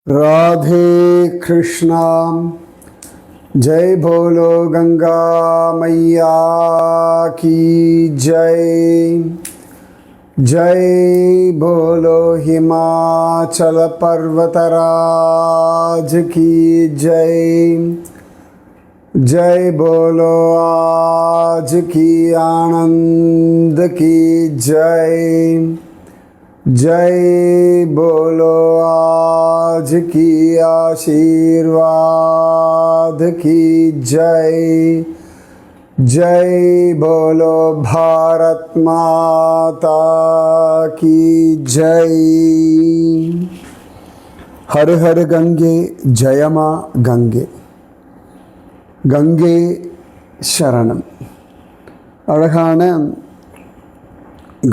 राधे कृष्णा। जय बोलो गंगा मैया की जय। जय बोलो हिमाचल पर्वतराज की जय। जय बोलो आज की आनंद की जय। जय बोलो आज की आशीर्वाद की जय। जय बोलो भारत माता की जय। हर हर गंगे जय मां गंगे, गंगे शरणम। அழகான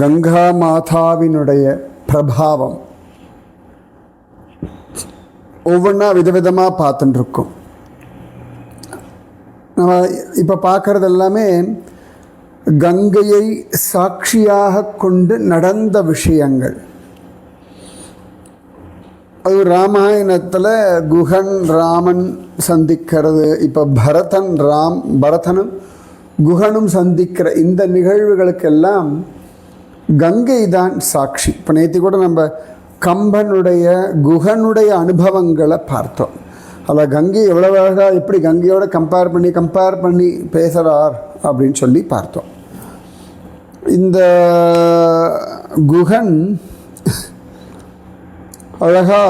கங்கா மாதாவினுடைய பிரபாவம் ஒவ்வொன்றா விதவிதமாக பார்த்துட்டுருக்கோம். நம்ம இப்போ பார்க்குறது எல்லாமே கங்கையை சாட்சியாக கொண்டு நடந்த விஷயங்கள். அது ராமாயணத்தில் குஹன் ராமன் சந்திக்கிறது, இப்போ பரதனும் குஹனும் சந்திக்கிற இந்த நிகழ்வுகளுக்கெல்லாம் கங்கை தான் சாட்சி. இப்போ நேற்று கூட நம்ம கம்பனுடைய குஹனுடைய அனுபவங்களை பார்த்தோம். அதில் கங்கை எவ்வளவு அழகாக எப்படி கங்கையோட கம்பேர் பண்ணி பேசுகிறார் அப்படின்னு சொல்லி பார்த்தோம். இந்த குஹன் அழகா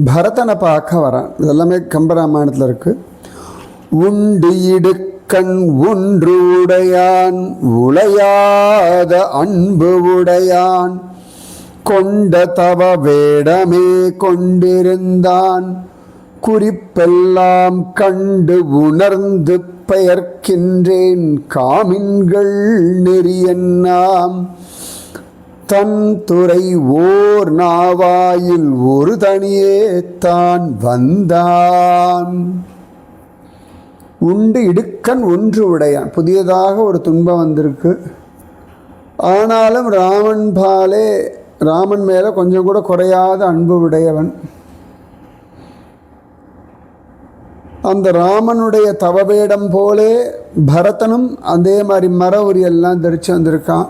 பரதனை பார்க்க வரான். இதெல்லாமே கம்பராமாயணத்தில் இருக்குது. உண்டு இடுக்கண் ஒன்று உடையான், உளையாத அன்பு உடையான், கொண்ட தவ வேடமே கொண்டிருந்தான், குறிப்பெல்லாம் கண்டு உணர்ந்து பெயர்க்கின்றேன் காமின்கள் நெறியன்னாம், தன் துறை ஓர் நாவாயில் ஒரு தனியே தான் வந்தான். உண்டு இடுக்கண் ஒன்று உடையான். புதியதாக ஒரு துன்பம் வந்திருக்கு. ஆனாலும் ராமன் மேலே கொஞ்சம் கூட குறையாத அன்பு உடையவன். அந்த ராமனுடைய தவவேடம் போலே பரதனும் அதே மாதிரி மர உரியெல்லாம் தரிச்சு வந்திருக்கான்.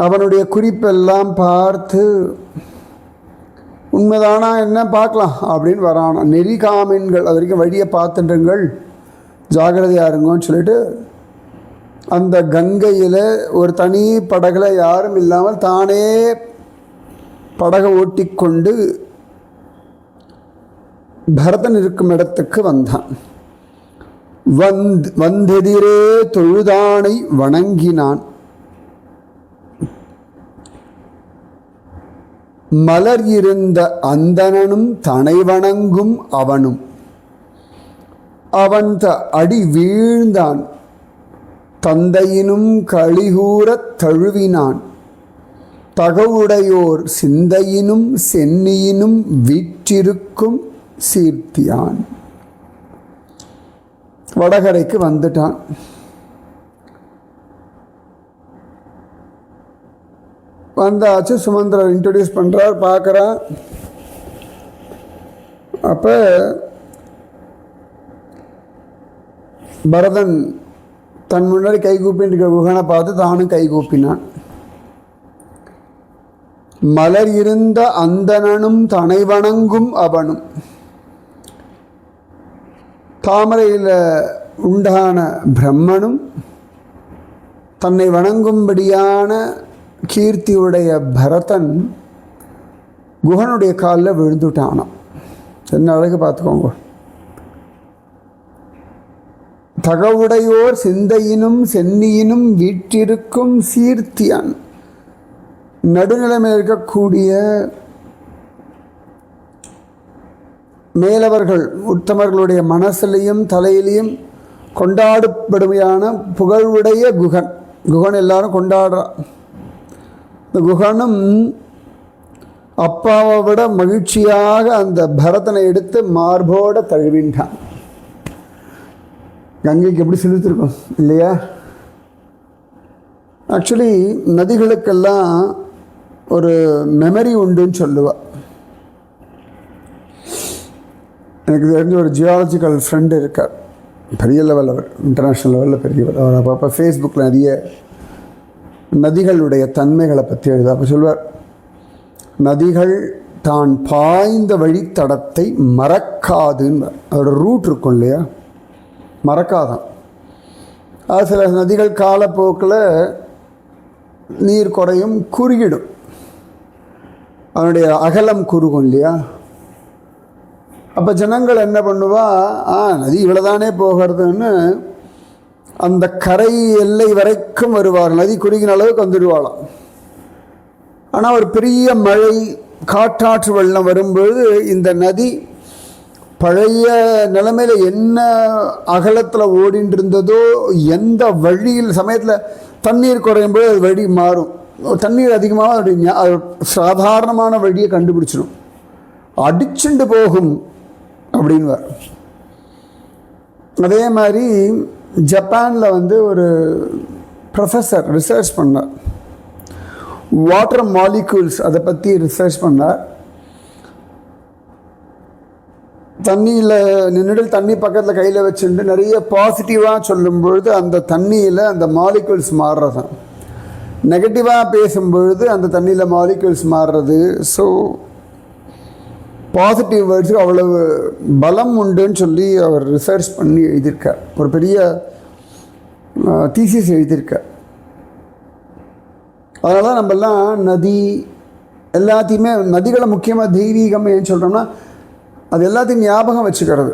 அவனுடைய குறிப்பெல்லாம் பார்த்து உண்மைதானா என்ன பார்க்கலாம் அப்படின்னு வரானா. நெறிகாமின்கள், அது வரைக்கும் வழியை பார்த்துட்டுங்கள், ஜாகிரதையாக இருங்கன்னு சொல்லிட்டு அந்த கங்கையில் ஒரு தனி படகுல யாரும் இல்லாமல் தானே படகை ஓட்டிக்கொண்டு பரதன் இருக்கும் இடத்துக்கு வந்தான். வந்தெதிரே தொழுதானை வணங்கினான். மலர் இருந்த அந்தணனும் தனை வணங்கும் அவனும், அவன் அடி வீழ்ந்தான். தந்தையினும் களிகூறத் தழுவினான். தகவுடையோர் சிந்தையினும் சென்னியினும் வீற்றிருக்கும் சீர்த்தியான். வடகரைக்கு வந்துட்டான். வந்தாச்சு. சுமந்திரர் இன்ட்ரடியூஸ் பண்ணுறார், பார்க்குறான். அப்போ பரதன் தன் முன்னாடி கைகூப்பின்னு குஹனை பார்த்து தானும் கைகூப்பினான். மலர் இருந்த அந்தணனும் தனை வணங்கும் அவனும். தாமரையில் உண்டான பிரம்மனும் தன்னை வணங்கும்படியான கீர்த்தியுடைய பரதன் குஹனுடைய காலில் விழுந்துட்டானான். என்ன அழகு பார்த்துக்கோங்க. தகவுடையோர் சிந்தையினும் சென்னியினும் வீற்றிருக்கும் சீர்த்தியான். நடுநிலைமை இருக்கக்கூடிய மேலவர்கள் உத்தமர்களுடைய மனசிலையும் தலையிலையும் கொண்டாடப்படுமையான புகழுடைய குஹன் எல்லாரும் கொண்டாடுறான். இந்த குஹனும் அப்பாவை விட மகிழ்ச்சியாக அந்த பரதனை எடுத்து மார்போட தழுவின்றான். கங்கைக்கு எப்படி செலுத்திருக்கும் இல்லையா? ஆக்சுவலி நதிகளுக்கெல்லாம் ஒரு மெமரி உண்டுன்னு சொல்லுவாள். எனக்கு தெரிஞ்ச ஒரு ஜியாலஜிக்கல் ஃப்ரெண்டு இருக்கார், பெரிய லெவல், அவர் இன்டர்நேஷ்னல் லெவலில் பெரியவர். அவர் அப்போ ஃபேஸ்புக்கில் நிறைய நதிகளுடைய தன்மைகளை பற்றி எழுத. அப்போ சொல்வார், நதிகள் தான் பாய்ந்த வழித்தடத்தை மறக்காதுன்னு. அதோட ரூட் இருக்கும் இல்லையா, மறக்காதான். அது சில நதிகள் காலப்போக்கில் நீர் குறையும், குறுகிடும், அதனுடைய அகலம் குறுகும் இல்லையா. அப்போ ஜனங்கள் என்ன பண்ணுவா, நதி இவ்வளோதானே போகிறதுன்னு அந்த கரை எல்லை வரைக்கும் வருவார், நதி குறுகின அளவுக்கு வந்துடுவாளாம். ஆனால் ஒரு பெரிய மழை காற்றாற்று வெள்ளம் வரும்பொழுது இந்த நதி பழைய நிலைமையில் என்ன அகலத்தில் ஓடின்னு இருந்ததோ, எந்த வழியில் சமயத்தில் தண்ணீர் குறையும் போது அது வழி மாறும். தண்ணீர் அதிகமாக அது சாதாரணமான வழியை கண்டுபிடிச்சிடும், அடிச்சுண்டு போகும் அப்படின்வார். அதே மாதிரி ஜப்பானில் ஒரு ப்ரொஃபஸர் ரிசர்ச் பண்ணார், வாட்டர் மாலிக்யூல்ஸ் அதை பற்றி ரிசர்ச் பண்ணார். தண்ணியில் நின்றுட்டு தண்ணி பக்கத்தில் கையில் வச்சுட்டு நிறைய பாசிட்டிவாக சொல்லும் பொழுது அந்த தண்ணியில் அந்த மாலிக்யூல்ஸ் மாறுறதான், நெகட்டிவாக பேசும்பொழுது அந்த தண்ணியில் மாலிக்யூல்ஸ் மாறுறது. ஸோ பாசிட்டிவ் வேர்ட்ஸுக்கு அவ்வளவு பலம் உண்டுன்னு சொல்லி அவர் ரிசர்ச் பண்ணி எழுதியிருக்கார், ஒரு பெரிய தீசிஸ் எழுதியிருக்கார். அதனால தான் நம்மெல்லாம் நதி எல்லாத்தையுமே, நதிகளை முக்கியமாக தெய்வீகம் ஏன்னு சொல்கிறோம்னா அது எல்லாத்தையும் ஞாபகம் வச்சுக்கிறது.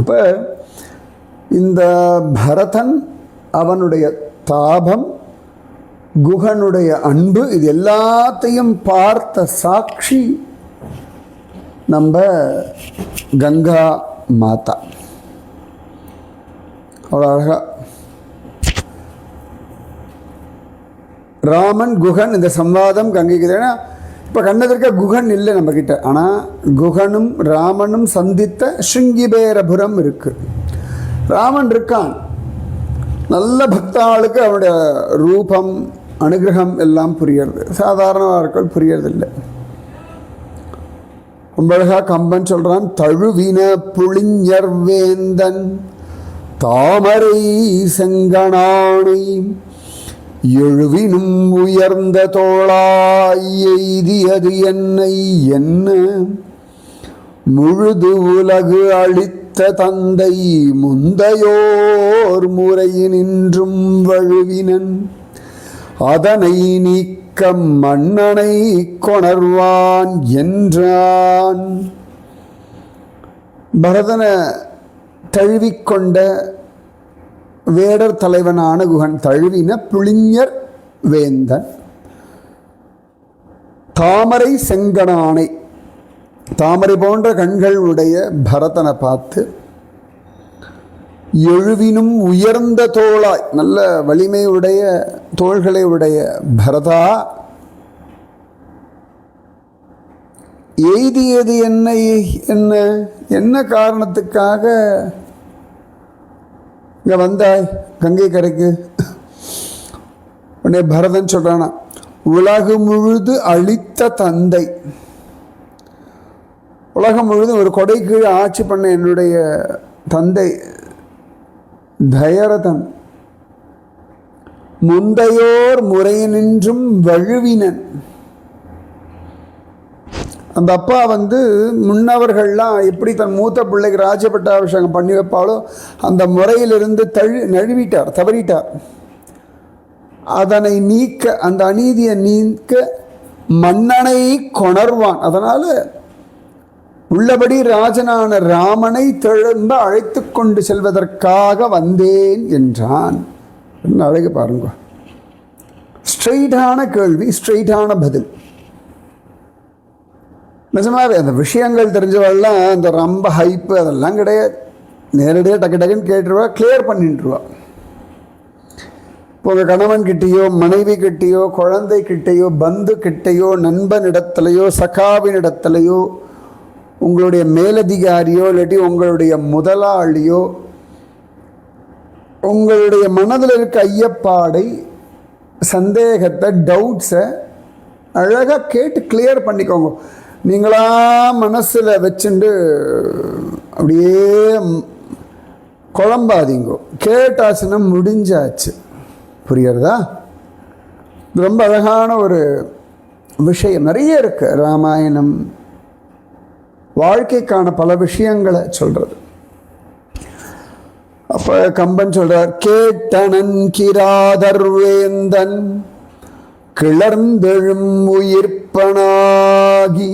அப்போ இந்த பரதன், அவனுடைய தாபம், குகனுடைய அன்பு, இது எல்லாத்தையும் பார்த்த சாட்சி நம்ம கங்கா மாதா. அவ்வளோ அழகா ராமன் குகன் இந்த சம்வாதம் கங்கைக்கு. ஏன்னா இப்போ கண்ணதற்க குகன் இல்லை நம்மக்கிட்ட, ஆனால் குகனும் ராமனும் சந்தித்த ஸ்ருங்கிபேரபுரம் இருக்குது. ராமன் இருக்கான், நல்ல பக்தாளுக்கு அவனுடைய ரூபம் அனுகிரகம் எல்லாம் புரியறது, சாதாரணவார்கள் புரியறதில்லை. ரொம்ப அழகாக கம்பன் சொல்கிறான், தழுவின புளிஞர் வேந்தன் தாமரை செங்கணானை எழுவினும் உயர்ந்த தோளாய் எய்தியது என்னை என்ன முழுது உலகு அளித்த தந்தை முந்தையோர் முறையினின்றும் வழுவினன் அதனை நீக்க மன்னனை கொணர்வான் என்றான். பரதனை தழுவிக்கொண்ட வேடர் தலைவனான குகன், தழுவின புளிஞர் வேந்தன் தாமரை செங்கணானை, தாமரை போன்ற கண்கள் உடைய பரதனை பார்த்து, எழுவினும் உயர்ந்த தோளாய், நல்ல வலிமை உடைய தோள்களை உடைய பரதா, எய்தியது என்னை என்ன, என்ன காரணத்துக்காக இங்கே வந்தாய் கங்கை கரைக்கு? உடனே பரதன் சொல்கிறானா, உலகு முழுது அளித்த தந்தை, உலகம் முழுதும் ஒரு கொடை கீழே ஆட்சி பண்ண என்னுடைய தந்தை தயரதன் முந்தையோர் முறையினின்றும் வழுவினன். அந்த அப்பா முன்னவர்கள்லாம் எப்படி தன் மூத்த பிள்ளைக்கு ராஜபட்டாபிஷேகம் பண்ணி வைப்பாலோ அந்த முறையிலிருந்து நழுவிட்டார், தவறிட்டார். அதனை நீக்க, அந்த அநீதியை நீக்க மன்னனை கொணர்வான். அதனால் உள்ளபடி ராஜனான ராமனை திரும்ப அழைத்து கொண்டு செல்வதற்காக வந்தேன் என்றான். என்ன அழகு பாருங்க, ஸ்ட்ரெயிட்டான கேள்வி, ஸ்ட்ரெயிட்டான பதில். நிஜமாவே அந்த விஷயங்கள் தெரிஞ்சவெல்லாம் அந்த ரொம்ப ஹைப்பு அதெல்லாம் கிடையாது, நேரடியாக டக்கு டக்குன்னு கேட்டுருவா, கிளியர் பண்ணிட்டுருவா. இப்போ உங்கள் கணவன் கிட்டேயோ, மனைவி கிட்டேயோ, குழந்தை கிட்டேயோ, பந்து கிட்டேயோ, நண்பனிடத்துலையோ, சகாவினிடத்துலையோ, உங்களுடைய மேலதிகாரியோ இல்லாட்டி உங்களுடைய முதலாளியோ உங்களுடைய மனதில் இருக்க ஐயப்பாடை, சந்தேகத்தை, டவுட்ஸை அழகாக கேட்டு கிளியர் பண்ணிக்கோங்க. நீங்களா மனசில் வச்சுண்டு அப்படியே குழம்பாதீங்கோ. கேட்டாச்சுன்னா முடிஞ்சாச்சு. புரியுறதா? ரொம்ப அழகான ஒரு விஷயம். நிறைய இருக்குது ராமாயணம். வாழ்க்கைக்கான பல விஷயங்களை சொல்கிறது. அப்போ கம்பன் சொல்கிறார், கேட்டனன் கிராதர்வேந்தன் கிளர்ந்தெழும் உயிர்ப்பனாகி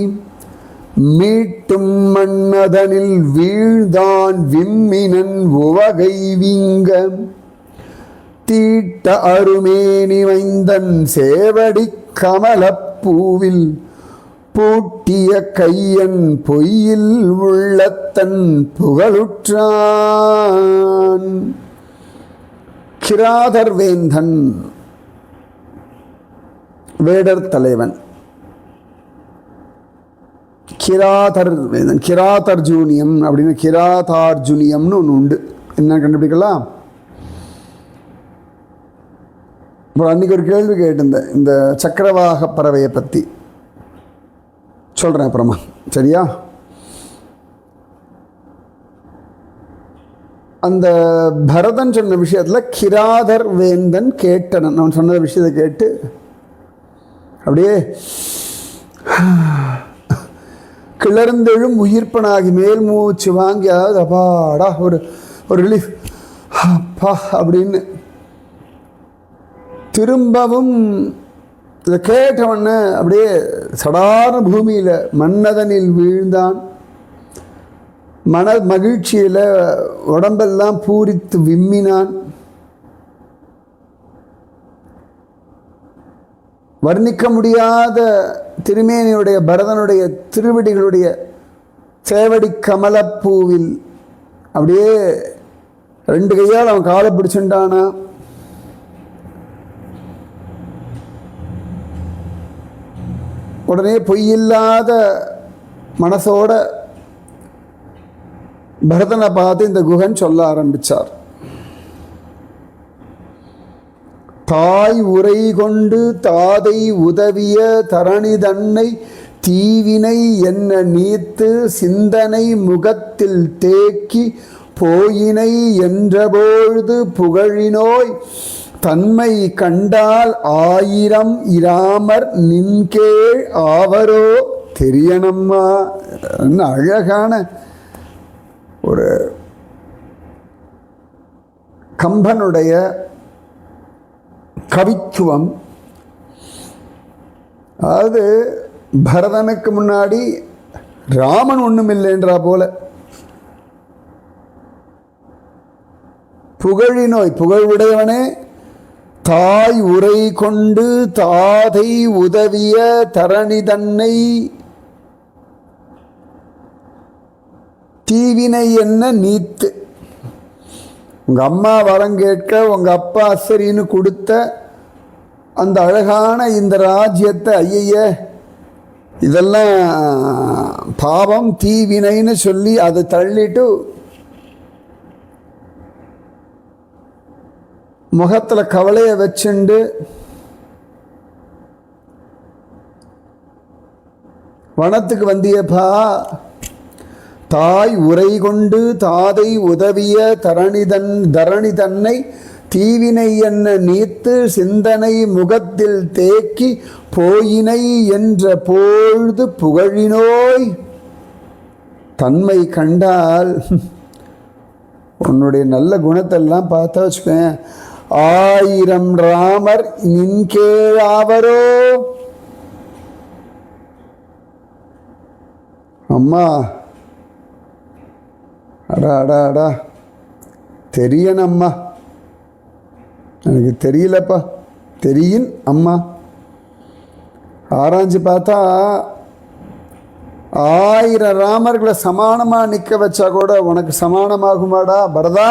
மீட்டும் மன்னதனில் வீழ்தான் விம்மினன் உவகை வீங்க தீட்ட அருமேனி வைந்தன் சேவடி கமலப்பூவில் பூட்டிய கையன் பொய்யில் உள்ளத்தன் புகழுற்றான். கிராதர் வேந்தன், வேடர் தலைவன். கிராதர் வேந்தன், கிராதர்ஜூனியம் அப்படின்னு கிராதார்ஜுனியம்னு ஒன்று உண்டு. என்ன கண்டுபிடிக்கலாம்? அப்புறம் அன்றைக்கி ஒரு கேள்வி கேட்டிருந்தேன் இந்த சக்கரவாக பறவையை பற்றி. சொல்கிறேன் அப்புறமா, சரியா? அந்த பரதன் சொன்ன விஷயத்தில் கிராதர் வேந்தன் கேட்டனன் அவன் சொன்ன விஷயத்தை கேட்டு அப்படியே கிளர்ந்தெழும் உயிர்ப்பனாகி மேல் மூச்சு வாங்கி, அதாவது அப்பாடா ஒரு ரிலீஃப் அப்பா அப்படின்னு திரும்பவும் இதை கேட்டவொடனே அப்படியே சடாரண பூமியில் மன்னதனில் வீழ்ந்தான். மன மகிழ்ச்சியில் உடம்பெல்லாம் பூரித்து விம்மினான். வர்ணிக்க முடியாத திருமேனியுடைய பரதனுடைய திருவடிகளுடைய சேவடி கமலப்பூவில் அப்படியே 2 கையால் அவன் காலை பிடிச்சுட்டானா. உடனே பொய்யில்லாத மனசோட பரதனை பார்த்து இந்த குகன் சொல்ல ஆரம்பித்தார். தாய் உரை கொண்டு தாதை உதவிய தரணி தன்னை தீவினை என்ன நீத்து சிந்தனை முகத்தில் தேக்கி போயினை என்றபொழுது புகழினோய் தன்மை கண்டால் 1000 இராமர் நின்கேள் ஆவரோ தெரியணம்மா. என்ன அழகான ஒரு கம்பனுடைய கவித்துவம். அதாவது பரதனுக்கு முன்னாடி ராமன் ஒன்றும் இல்லைன்றா போல. புகழினோய், புகழுடையவனே, தாய் உரை கொண்டு தாதை உதவிய தரணி தன்னை தீவினை என்ன நீத்து. உங்கள் அம்மா வரம் கேட்க உங்கள் அப்பா சரின்னு கொடுத்த அந்த அழகான இந்த ராஜ்யத்தை ஐய இதெல்லாம் பாவம் தீவினைன்னு சொல்லி அதை தள்ளிட்டு முகத்தில் கவலையை வச்சுண்டு வனத்துக்கு வந்தியப்பா. தாய் உரை கொண்டு தாதை உதவிய தரணி தன்னை தீவினை என்ன நீத்து சிந்தனை முகத்தில் தேக்கி போயினை என்ற பொழுது புகழினோய் தன்மை கண்டால். உன்னுடைய நல்ல குணத்தெல்லாம் பார்த்தா வச்சுக்கேன், 1000 ராமர் நின்கேழாவரோ. அம்மா அடா அடா அடா தெரியணம்மா, எனக்கு தெரியலப்பா, தெரியின் அம்மா. ஆராய்ச்சி பார்த்தா 1000 ராமர்களை சமானமாக நிற்க வச்சா கூட உனக்கு சமானமாகுமாடா பரதா?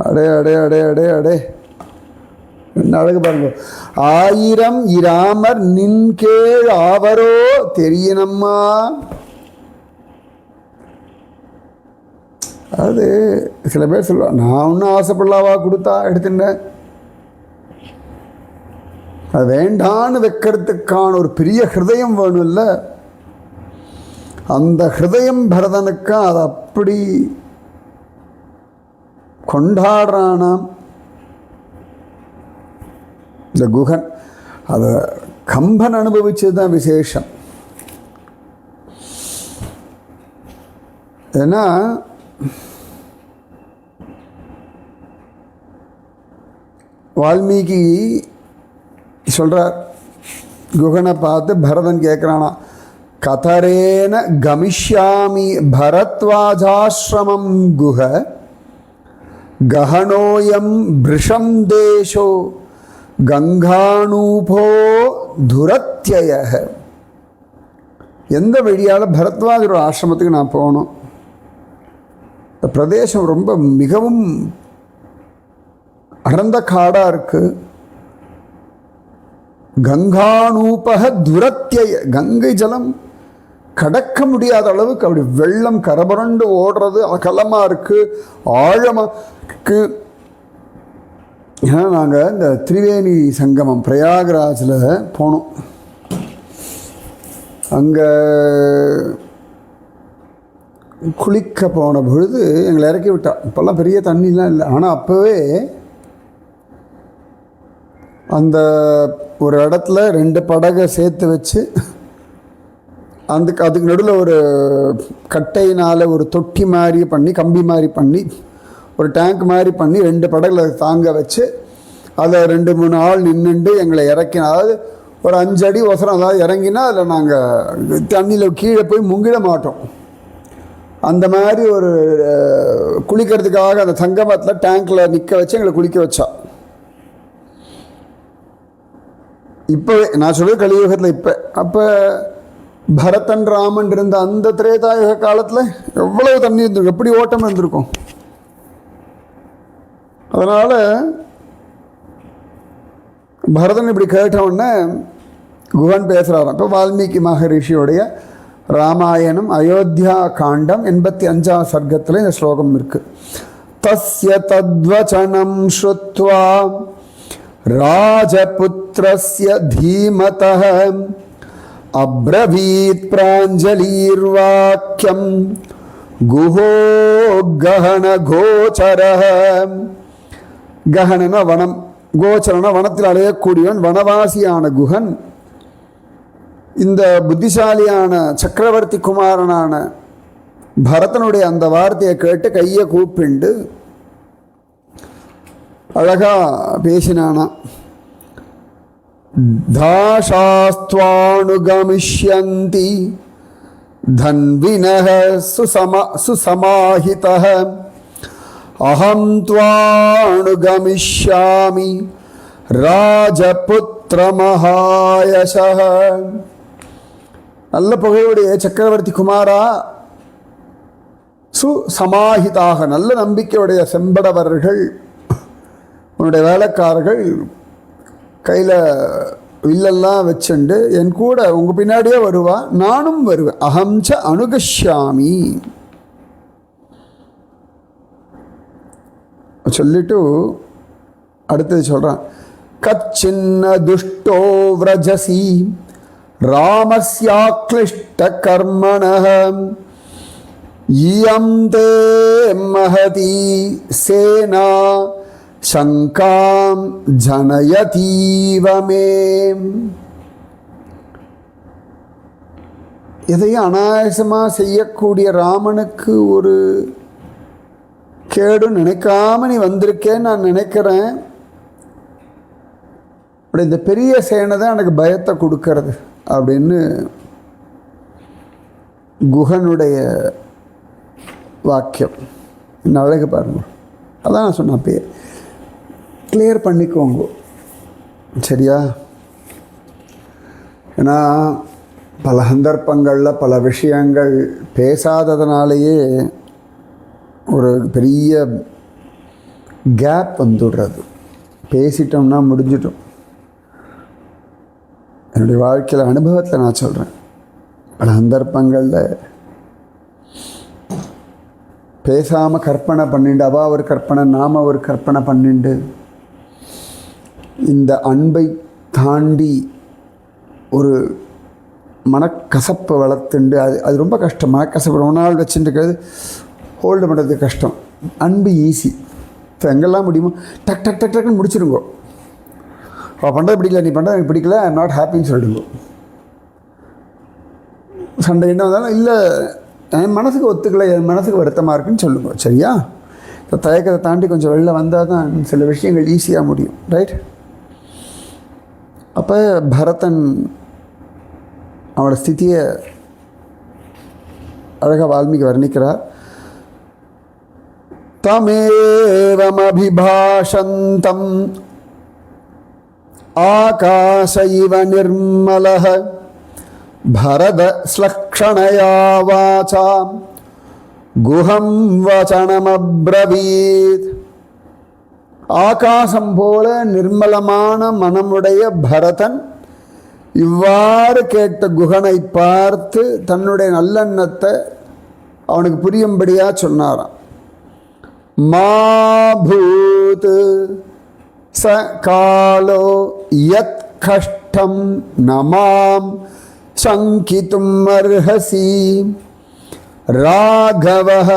அடே அடே அடே அடே அடே என்ன அழகு பாருங்க. 1000 இராமர் நின்கேழ் ஆவரோ தெரியணம்மா. அது சில பேர் சொல்லுவாங்க, நான் ஒன்றும் ஆசைப்படலாவா கொடுத்தா எடுத்துட்டேன். அது வேண்டான்னு வைக்கிறதுக்கான ஒரு பெரிய ஹிருதயம் வேணும்ல. அந்த ஹிருதயம் பரதனுக்கு அதை அப்படி கொண்டாடுறானாம் இந்த குகன். அதை கம்பன் அனுபவிச்சது தான் விசேஷம். ஏன்னா வால்மீகி சொல்கிறார், குகனை பார்த்து பரதன் கேட்குறானா, கதரேன கமிஷ்யாமி பரத்வாஜாஸ்ரமம் குஹ கஹனோயம் பிருஷம் தேசோ கங்கானூபோ துரத்யய. எந்த வழியால் பரத்வாஜரோட ஆசிரமத்துக்கு நான் போகணும்? இந்த பிரதேசம் ரொம்ப மிகவும் அடர்ந்த காடாக இருக்குது. கங்கானூபக துரத்யய, கங்கை ஜலம் கடக்க முடியாத அளவுக்கு அப்படி வெள்ளம் கரபுரண்டு ஓடுறது, அகலமாக இருக்குது, ஆழமாக இருக்குது. ஏன்னா நாங்கள் இந்த திரிவேணி சங்கமம் பிரயாகராஜில் போனோம். அங்கே குளிக்க போன பொழுது எங்களை இறக்கி விட்டா. இப்போல்லாம் பெரிய தண்ணிலாம் இல்லை, ஆனால் அப்போவே அந்த ஒரு இடத்துல 2 படகை சேர்த்து வச்சு அதுக்கு நடுவில் ஒரு கட்டையினால் ஒரு தொட்டி மாதிரி பண்ணி, கம்பி மாதிரி பண்ணி, ஒரு டேங்க் மாதிரி பண்ணி 2 படகுல தாங்க வச்சு அதை 2-3 ஆள் நின்றுண்டு எங்களை இறக்கினா. அதாவது ஒரு 5 அடி ஒசரம், அதாவது இறங்கினா அதில் நாங்கள் தண்ணியில் கீழே போய் முங்கிட மாட்டோம். அந்த மாதிரி ஒரு குளிக்கிறதுக்காக அந்த சங்கமத்தில் டேங்க்கில் நிற்க வச்சு எங்களை குளிக்க வச்சா. இப்போவே நான் சொல்லுவேன் கலியுகத்தில். அப்போ பரதன் ராமன் இருந்த அந்த திரேதாயுக காலத்தில் எவ்வளவு தண்ணி இருந்திருக்கும், எப்படி ஓட்டம் இருந்திருக்கும். அதனால் பரதன் இப்படி கேட்டவுடனே குகன் பேசுகிறாராம். இப்போ வால்மீகி மகரிஷியோடைய ராமாயணம் அயோத்தியா காண்டம் 85ஆம் சர்க்கத்தில் இந்த ஸ்லோகம் இருக்குது. தஸ்ய தத்வசனம் ஸ்ருத்வா ராஜபுத்ரஸ்ய தீமதः அப்ரவீத் பிராஞ்சலீர்வாக்யம் குஹோ கஹன கோச்சரः. கஹனன வனம், கோச்சரன வனத்தில் அலையக்கூடியவன், வனவாசியான குஹன் இந்த புத்திசாலியான சக்கரவர்த்தி குமாரனான பரதனுடைய அந்த வார்த்தையை கேட்டு கையை கூப்பிண்டு அழகா பேசினானா. தாசாஸ்த்வானுகமிஷ்யந்தி தன்வினஹ சுசமாஹிதஹ அஹம் த்வானுகமிஷ்யாமி ராஜபுத்ர மகாயசஹ. நல்ல புகழுடைய சக்கரவர்த்தி குமாரா, சுசமாஹிதாக, நல்ல நம்பிக்கையுடைய செம்படவர்கள், உன்னுடைய வேலைக்காரர்கள் கையில் வில்லெல்லாம் வச்சுண்டு என் கூட உங்கள் பின்னாடியே வருவா, நானும் வருவேன். அஹம்ச அனுகஷ்யாமி சொல்லிட்டு அடுத்தது சொல்கிறான். கச்சின்ன துஷ்டோ விரஜசி ராமஸ்யாக்லிஷ்ட கர்மணः இயம் தே மஹதி சேனா சங்காம் ஜனயதீவமே. எதையும் அனாயசமாக செய்யக்கூடிய ராமனுக்கு ஒரு கேடு நினைக்காம நீ வந்திருக்கேன்னு நான் நினைக்கிறேன். அப்படி இந்த பெரிய சேனை தான் எனக்கு பயத்தை கொடுக்கறது அப்படின்னு குகனுடைய வாக்கியம். இன்னும் அழகு பாருங்க. அதான் நான் சொன்னேன், அப்பயே கிளியர் பண்ணிக்கோங்க, சரியா? ஏன்னா பல சந்தர்ப்பங்களில் பல விஷயங்கள் பேசாததுனாலேயே ஒரு பெரிய கேப் வந்துடுறது. பேசிட்டோம்னா முடிஞ்சிட்டோம். என்னுடைய வாழ்க்கையில் அனுபவத்தில் நான் சொல்கிறேன், பல சந்தர்ப்பங்களில் பேசாமல் கற்பனை பண்ணிண்டு, அவள் ஒரு கற்பனை நாம் ஒரு கற்பனை பண்ணிண்டு இந்த அன்பை தாண்டி ஒரு மனக்கசப்பை வளர்த்துண்டு அது ரொம்ப கஷ்டம். மனக்கசப்பு ரொம்ப நாள் வச்சுட்டு இருக்கிறது ஹோல்டு பண்ணுறது கஷ்டம். அன்பு ஈஸி. இப்போ எங்கெல்லாம் முடியுமோ டக் டக் டக் டக்குன்னு முடிச்சிருங்கோ. அவள் பண்ணுறது பிடிக்கல, நீ பண்ணுறது எனக்கு பிடிக்கல, ஐ எம் நாட் ஹாப்பின்னு சொல்லிடுங்கோ. சண்டை என்ன வந்தாலும் இல்லை என் மனசுக்கு ஒத்துக்கலை, என் மனசுக்கு வருத்தமாக இருக்குன்னு சொல்லுங்க. சரியா? இந்த தயக்கத்தை தாண்டி கொஞ்சம் வெளில வந்தால் தான் சில விஷயங்கள் ஈஸியாக முடியும். ரைட்? அப்போ பரதன் அவனோட ஸ்திதியை அழகாக வால்மீகி வர்ணிக்கிறார். தமேவமபிபாஷந்தம் ஆகாஷ இவ நிர்மலஹ பரத ஸ்லக்ஷணயா வாசாம் குஹம் வசனமப்ரவீத். ஆகாசம் போல நிர்மலமான மனமுடைய பரதன் இவ்வாறு கேட்ட குகனை பார்த்து தன்னுடைய நல்லெண்ணத்தை அவனுக்கு புரியும்படியாக சொன்னாராம். மாபூத் ச காலோ யத் கஷ்டம் நமாம் சங்கிதும் அர்ஹசி ராகவஹ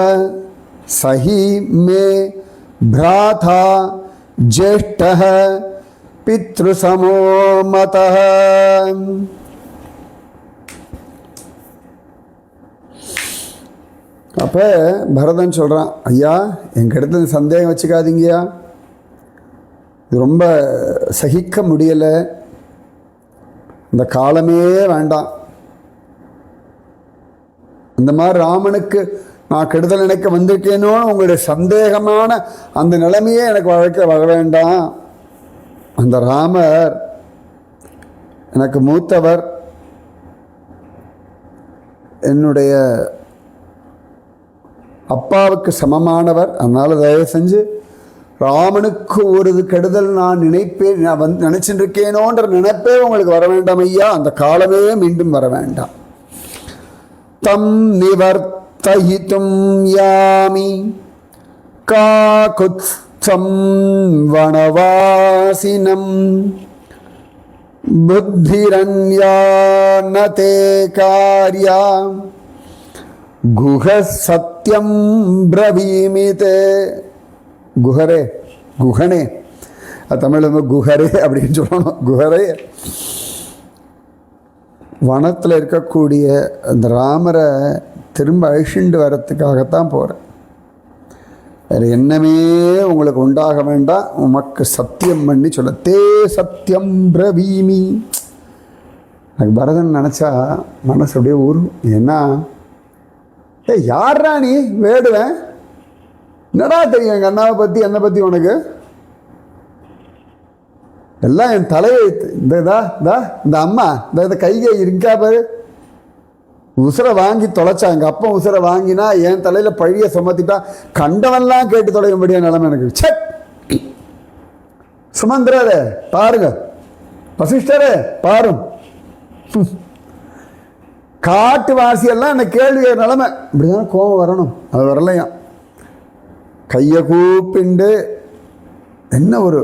சஹி மே பிராதா ஜேஷ்டஹ பித்ருசமோ மதஹ. அப்போ பரதன் சொல்கிறான், ஐயா எங்கிட்ட சந்தேகம் வச்சுக்காதீங்கயா, இது ரொம்ப சகிக்க முடியலை, இந்த காலமே வேண்டாம். இந்த மாதிரி ராமனுக்கு நான் கெடுதல் நினைக்க வந்திருக்கேனோ உங்களுடைய சந்தேகமான அந்த நிலைமையே எனக்கு வர வேண்டாம். அந்த ராமர் எனக்கு மூத்தவர், என்னுடைய அப்பாவுக்கு சமமானவர். அதனால் தயவு செஞ்சு ராமனுக்கு ஒரு கெடுதல் நான் நினைச்சுட்டு இருக்கேனோன்ற நினைப்பே உங்களுக்கு வர வேண்டாம் ஐயா, அந்த காலமே மீண்டும் வர வேண்டாம். தம் நிவர்த்தயிதும் யாமி காகுத்ஸம் வனவாசினம் புத்திரன்யா நதே கார்யா குஹ சத்யம் பிரவீமிதே. குஹரே, குஹனே, தமிழில் குஹரே அப்படின்னு சொல்லணும். குஹரே, வனத்தில் இருக்கக்கூடிய அந்த ராமரை திரும்ப அழிச்சுண்டு வரத்துக்காகத்தான் போகிறேன். வேறு என்னமே உங்களுக்கு உண்டாக வேண்டாம், உமக்கு சத்தியம் பண்ணி சொல்ல தே சத்தியம் பிரவீமி. எனக்கு பரதன் நினச்சா மனசு அப்படியே ஊரும். ஏன்னா யாரா நீ வேடுவேன், என்னடா தெரியும் எங்கள் அண்ணாவை பற்றி என்னை பற்றி உனக்கு, எல்லாம் என் தலையெழுத்து. இந்த அம்மா இந்த கைகை இருக்கா பாரு, உசுரை வாங்கி தொலைச்சா. எங்கள் அப்பா உசுரை வாங்கினா என் தலையில் பழிய சுமத்திட்டா கண்டவன்லாம் கேட்டு தொலைக்கும்படியா நிலைமை எனக்கு. சட் சுமந்திரரே பாருங்க, வசிஷ்டரே பாரும், காட்டு வாசியெல்லாம் என்ன கேள்வி நிலைமை. இப்படிதான் கோபம் வரணும், அது வரலையா. கையை கூப்பிண்டு என்ன ஒரு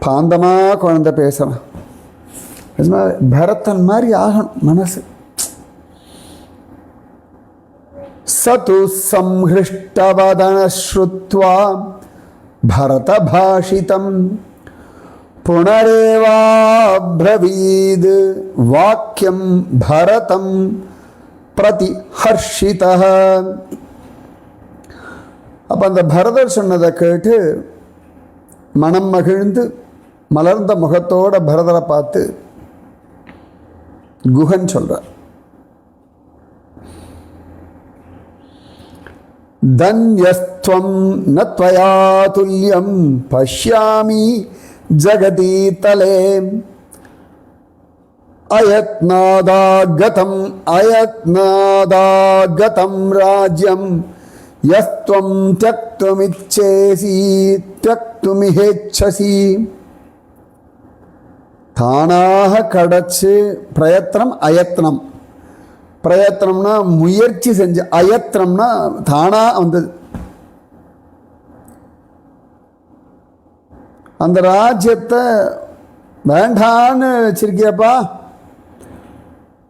பாந்தமாக குழந்தை பேசலாம். பரதன் மாதிரி ஆகணும் மனசு. சது சம்ஹிருஷ்டவதன ஸ்ருத்வா பரத பாஷிதம் புனரேவாப்ரவீத் வாக்கியம் பரதம் பிரதி ஹர்ஷிதः. அப்போ அந்த பரதர் சொன்னதை கேட்டு மனம் மகிழ்ந்து மலர்ந்த முகத்தோட பரதரை பார்த்து குஹன் சொல்கிறார், தன்யஸ்த்வம் ந த்வயா துல்யம் பஷ்யாமி ஜகதி தலே அயத்னாதாகதம் ராஜ்யம் யஸ்த்வம் த்யக்துமிச்சேசி த்யக்துமிஹேச்சசி. தானாக கடச்சு பிரயத்னம் அயத்னம். பிரயத்னம்னா முயற்சி செஞ்சு, அயத்னம்னா தானாக வந்தது. அந்த ராஜ்யத்தை வேண்டான்னு வச்சிருக்கியப்பா.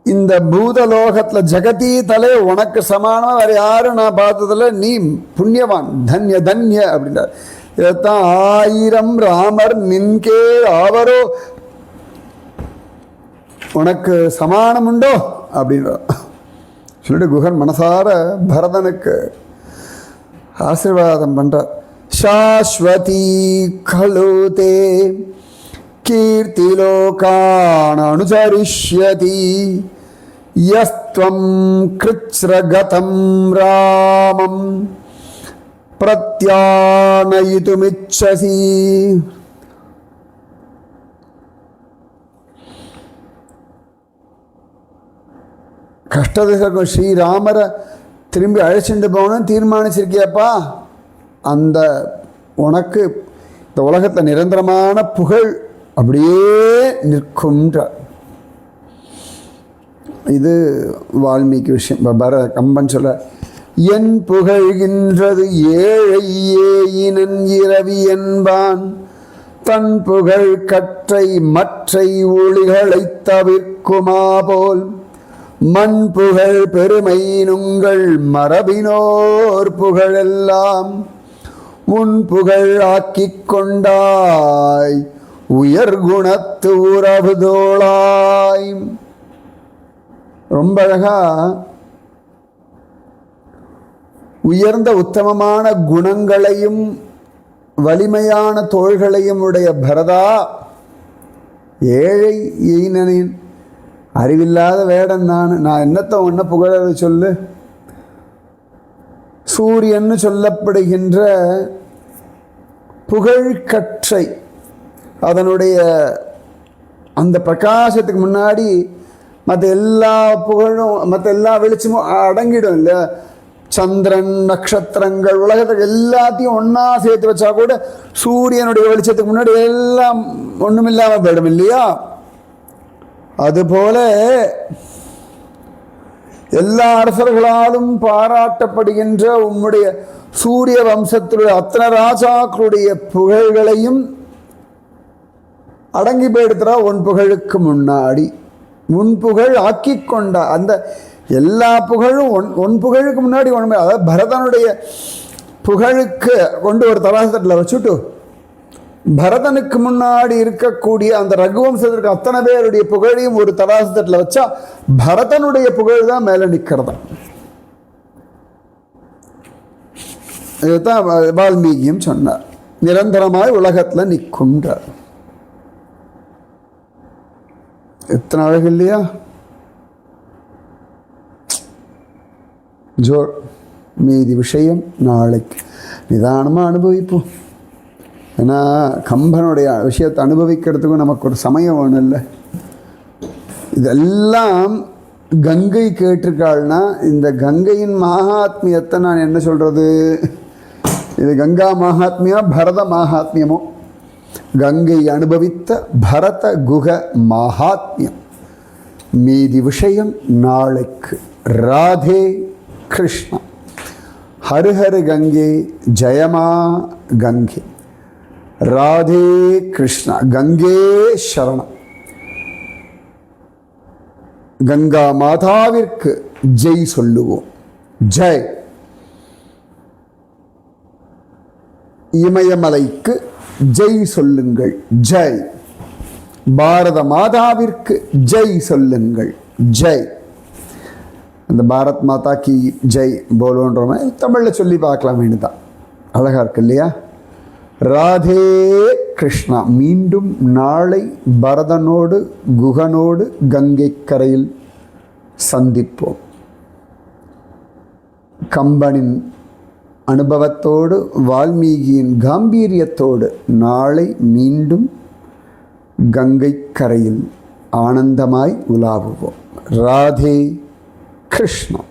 இந்த பூதலோகத்தில் ஜெகதி தலை உனக்கு சமானமாக வேறு யாரும் நான் பார்த்ததில்ல, நீ புண்ணியவான், தன்ய தன்ய அப்படின்றார். இதைத்தான் 1000 ராமர் நின்கே ஆவரோ, உனக்கு சமானம் உண்டோ அப்படின்றார். சொல்லிட்டு குகன் மனசார பரதனுக்கு ஆசீர்வாதம் பண்றார். சாஸ்வதி கலுதே கீர்த்திலோகான் அனுசரிஷ்யதி யஸ்த்வம் கிருச்ரகதம் ராமம் பிரத்யானயிதுமிச்சசி. கஷ்டத்துக்கு ஸ்ரீராமரை திரும்பி அழைச்சிட்டு போகணும்னு தீர்மானிச்சிருக்கியப்பா. அந்த உனக்கு இந்த உலகத்தில் நிரந்தரமான புகழ் அப்படியே நிற்கும்ன்றார். இது வால்மீகி விஷயம். கம்பன் சொல்ல, என் புகழ்கின்றது ஏழை ஏயினன் இரவி என்பான், தன் புகழ் கற்றை மற்றை ஒளிகளை தவிர்க்குமா போல், மண் புகழ் பெருமை நுங்கள் மரபினோர் புகழெல்லாம் உன் புகழ் ஆக்கிக் கொண்டாய் உயர் குணத்து உறவுதோளாய். ரொம்ப அழகா உயர்ந்த உத்தமமான குணங்களையும் வலிமையான தோள்களையும் உடைய பரதா, ஏழை ஈனனின் அறிவில்லாத வேடன் நான் என்னத்தை ஒன்ன புகழ சொல்லு. சூரியன்னு சொல்லப்படுகின்ற புகழ்கற்றை, அதனுடைய அந்த பிரகாசத்துக்கு முன்னாடி மற்ற எல்லா புகழும் மற்ற எல்லா வெளிச்சமும் அடங்கிடும் இல்லை. சந்திரன் நட்சத்திரங்கள் உலகத்துக்கு எல்லாத்தையும் ஒன்றா சேர்த்து வச்சா கூட சூரியனுடைய வெளிச்சத்துக்கு முன்னாடி எல்லாம் ஒன்றுமில்லாமல் போயிடும் இல்லையா. அதுபோல எல்லா அரசர்களாலும் பாராட்டப்படுகின்ற உம்முடைய சூரிய வம்சத்திலுடைய அத்தனை ராஜாக்களுடைய புகழ்களையும் அடங்கி போயிடுத்துறா உன் புகழுக்கு முன்னாடி. உன் புகழ் ஆக்கி கொண்ட அந்த எல்லா புகழும் உன் புகழுக்கு முன்னாடி ஒன்றுமே. அதாவது பரதனுடைய புகழுக்கு கொண்டு ஒரு தராசத்தில் வச்சுட்டு பரதனுக்கு முன்னாடி இருக்கக்கூடிய அந்த ரகுவம்சத்திற்கு அத்தனை பேருடைய புகழையும் ஒரு தராசத்தில் வச்சா பரதனுடைய புகழ் தான் மேலே நிற்கிறதா. இதுதான் வால்மீகியும் சொன்னார். நிரந்தரமாய் உலகத்தில் நிற்கும்ன்றார். எத்தனை அழகு இல்லையா. ஜோர். மீதி விஷயம் நாளைக்கு நிதானமாக அனுபவிப்போம். ஏன்னா கம்பனுடைய விஷயத்தை அனுபவிக்கிறதுக்கும் நமக்கு ஒரு சமயம் வேணும் இல்லை. இதெல்லாம் கங்கை கேட்டிருக்காள்னா இந்த கங்கையின் மகாத்மியத்தை நான் என்ன சொல்கிறது, இது கங்கா மகாத்மியா பரத மகாத்மியமோ, கங்கை அனுபவித்த பரத குக மகாத்மியம். மீதி விஷயம் நாளைக்கு. ராதே கிருஷ்ணா. ஹரு கங்கே ஜெயமா கங்கே. ராதே கிருஷ்ணா. கங்கே சரணம். கங்கா மாதாவிற்கு ஜெய் சொல்லுவோம். ஜெய். இமயமலைக்கு ஜெய் சொல்லுங்கள். ஜெய். பாரத மாதாவிற்கு ஜெய் சொல்லுங்கள். ஜெய். அந்த பாரத் மாதா கி ஜெய் போலோன்ற மாதிரி தமிழில் சொல்லி பார்க்கலாம் வேண்டுதான். அழகா இருக்கு இல்லையா. ராதே கிருஷ்ணா. மீண்டும் நாளை பரதனோடு குகனோடு கங்கை கரையில் சந்திப்போம். கம்பனின் அனுபவத்தோடு வால்மீகியின் காம்பீரியத்தோடு நாளை மீண்டும் கங்கை கரையில் ஆனந்தமாய் உலாவுவோம். ராதே கிருஷ்ணா.